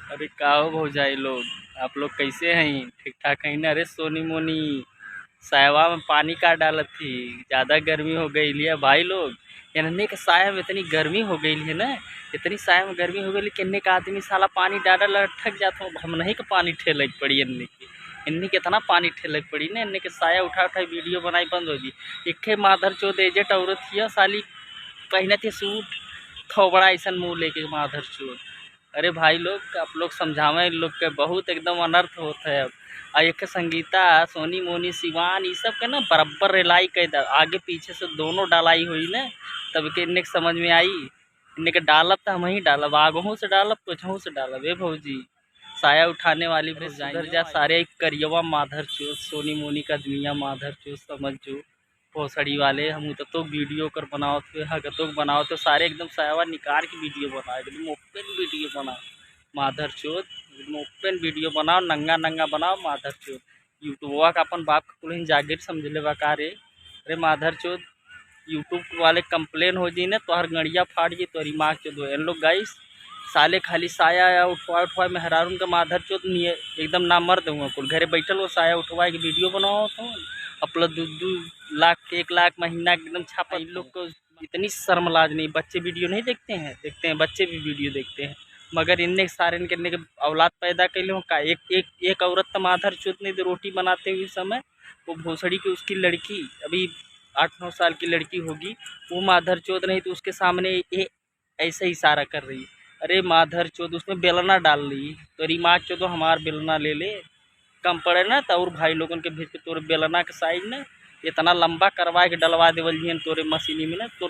अरे का हो भौजाई लोग, आप लोग कैसे हैं? ठीक ठाक हैं ना? अरे सोनी मोनी, सायवा में पानी का डालत थी। ज़्यादा गर्मी हो गई लिया भाई लोग। इन्ने के साया में इतनी गर्मी हो गई है ना, इतनी साया में गर्मी हो गई कि इन्ने का आदमी साला पानी डाला ठक जाता हूँ। हम नहीं के पानी ठेलक पड़ी इन्नी के इतना पानी ठेलक पड़ी ना, इन्ने के साया उठा उठा वीडियो बनाई बंद हो गई। एक माधर चौथ एजेट औरत थी साली, पहने थे सूट, थोबड़ा ऐसा मुँह लेके माधर चौथ। अरे भाई लोग, आप लोग समझावें इन लोग के, बहुत एकदम अनर्थ होता है अब। आ एक संगीता, सोनी मोनी, सिवान, ये सब के ना बराबर रिलाई कर आगे पीछे से दोनों डालाई हुई ना, तब के इन्ने के समझ में आई। इन्ने के डालब तो हम ही डालब, आगहों से डालब पछहों से डालब। ए भौजी, साया उठाने वाली सुधर जा सारे। करियवा माधर चोत, सोनी मोनी का दुनिया माधर चोत, समझ जो भोसड़ी वाले। हम तो वीडियो कर बनाओ थे, हगतों बनाओ तो सारे एकदम सायावा निकाल के वीडियो बनाओ, एकदम ओपन वीडियो बनाओ माधर चोत। एकदम ओपन वीडियो बनाओ, नंगा नंगा बनाओ माधर चोत। यूट्यूबवा का अपन बाप का कुल जागीर समझ ले बका रे। अरे माधर चोत, यूट्यूब वाले कंप्लेन हो जी ना तो हर गड़िया फाड़ जी तो दिमाग चो दो। इन लोग गाइस साले खाली साया या उठवा उठवा में हरारून का माधर चोत नहीं है, एकदम ना मर दूँगा कुल घरे बैठल वो साया उठवा के वीडियो बनाओ तो अपना 2-2 लाख 1 लाख महीना एकदम छापा। इन लोग को इतनी शर्म लाज नहीं। बच्चे वीडियो नहीं देखते हैं? देखते हैं, बच्चे भी वीडियो देखते हैं। मगर इनने सारे इनके के औलाद पैदा कैले हो का? एक औरत तो माधर चोत नहीं, तो रोटी बनाते हुए समय वो भोसड़ी की उसकी लड़की अभी 8-9 साल की लड़की होगी, वो माधर चोत नहीं तो उसके सामने ऐसे इशारा कर रही है। अरे माधर चोत, उसमें बेलना डाल ली तो रिमाच चो तो हमार बेलना ले ले। कम पड़े ना तो और भाई लोगन के भेज के तोरे बेलना के साइज ना इतना लंबा करवा के डलवा देवल जी तोरे मशीनी में ना तो